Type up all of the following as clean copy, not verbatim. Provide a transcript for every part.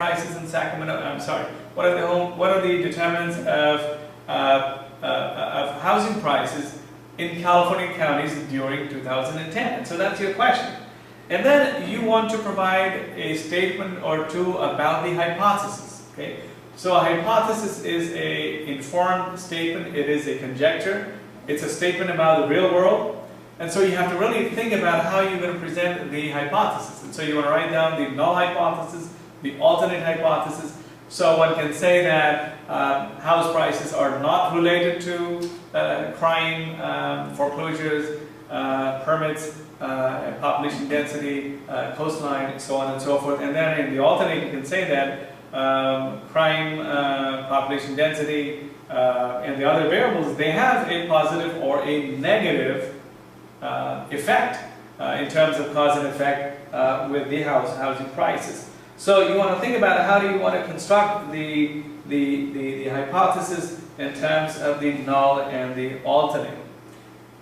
prices in Sacramento? I'm sorry. What are the determinants of housing prices in California counties during 2010? So that's your question. And then you want to provide a statement or two about the hypothesis. Okay. So a hypothesis is an informed statement. It is a conjecture. It's a statement about the real world. And so you have to really think about how you're going to present the hypothesis. And so you want to write down the null hypothesis, the alternate hypothesis. So one can say that house prices are not related to crime, foreclosures, permits, population density, coastline, so on and so forth. And then in the alternate you can say that crime, population density, and the other variables, they have a positive or a negative effect in terms of cause and effect with the housing prices. So you want to think about how do you want to construct the hypothesis in terms of the null and the alternate.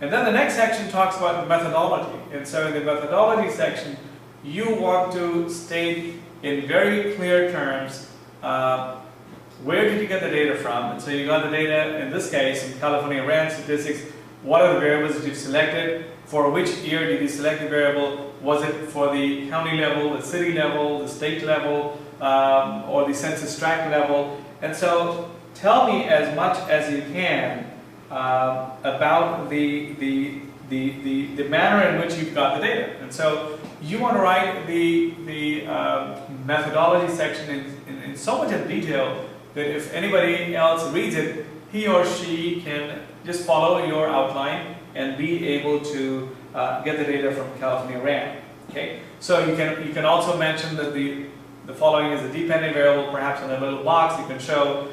And then the next section talks about methodology. And so in the methodology section, you want to state in very clear terms where did you get the data from. And so you got the data, in this case, in California rent statistics, what are the variables that you've selected, for which year did you select the variable, was it for the county level, the city level, the state level, or the census tract level. And so tell me as much as you can about the manner in which you've got the data. And so you want to write the methodology section in so much of detail that if anybody else reads it, he or she can just follow your outline and be able to get the data from California RAM. Okay, so you can also mention that the following is a dependent variable. Perhaps in a little box you can show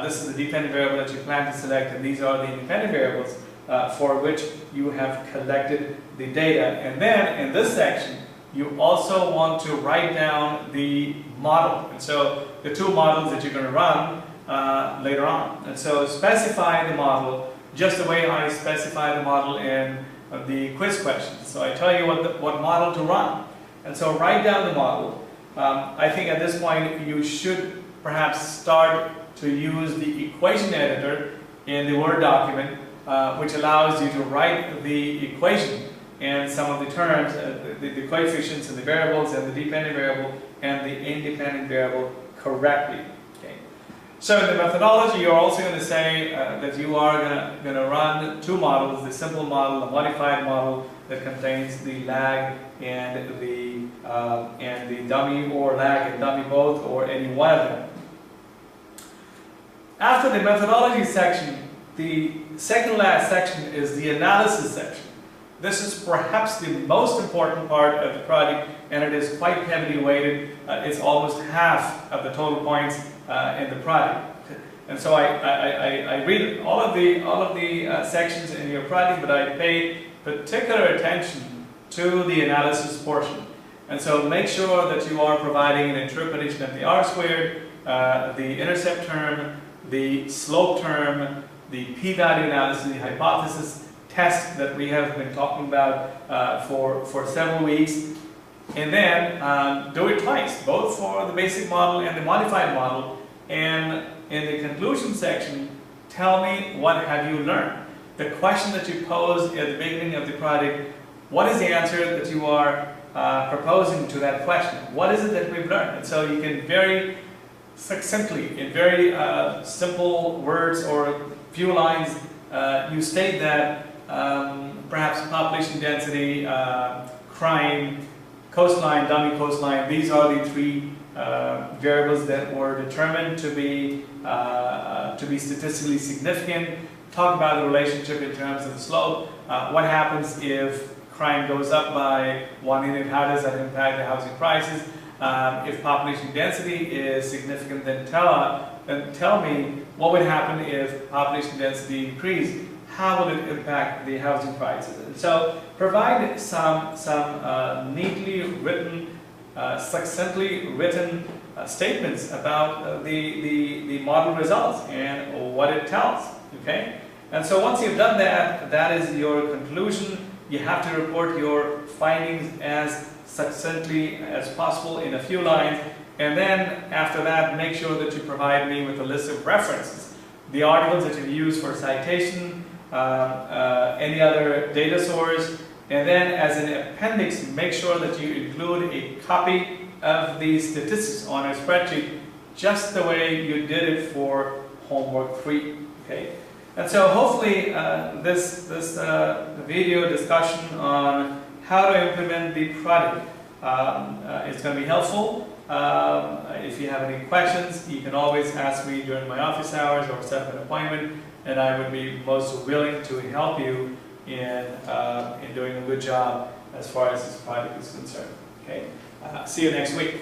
this is the dependent variable that you plan to select, and these are the independent variables for which you have collected the data. And then in this section, you also want to write down the model. And so the two models that you're going to run later on. And so specify the model just the way I specify the model in the quiz questions. So I tell you what model to run. And so write down the model. I think at this point you should perhaps start to use the equation editor in the Word document, which allows you to write the equation and some of the terms, the coefficients and the variables and the dependent variable and the independent variable correctly. Okay. So in the methodology, you're also going to say that you are going to run two models: the simple model, the modified model that contains the lag and the dummy, or lag and dummy both, or any one of them. After the methodology section, the second last section is the analysis section. This is perhaps the most important part of the project, and it is quite heavily weighted. It's almost half of the total points in the project. And so I read all of the sections in your project, but I pay particular attention to the analysis portion. And so make sure that you are providing an interpretation of the R-squared, the intercept term, the slope term, the p-value analysis, the hypothesis test that we have been talking about for several weeks. And then do it twice, both for the basic model and the modified model. And in the conclusion section, tell me what have you learned. The question that you posed at the beginning of the project, what is the answer that you are proposing to that question? What is it that we've learned? And so you can very succinctly, in very simple words or few lines, you state that perhaps population density, crime, coastline, dummy coastline, these are the three variables that were determined to be statistically significant. Talk about the relationship in terms of the slope. What happens if crime goes up by 1 unit? How does that impact the housing prices? If population density is significant, then tell me what would happen if population density increased. How will it impact the housing prices? And so provide some neatly written, succinctly written statements about the model results and what it tells. Okay? And so once you've done that, that is your conclusion. You have to report your findings as succinctly as possible in a few lines, And then after that, make sure that you provide me with a list of references, the articles that you've used for citation, any other data source, and then as an appendix, make sure that you include a copy of these statistics on a spreadsheet, just the way you did it for homework 3. Okay? And so hopefully this video discussion on how to implement the product is going to be helpful. If you have any questions, you can always ask me during my office hours or set up an appointment, and I would be most willing to help you in doing a good job as far as this project is concerned. Okay? See you next week.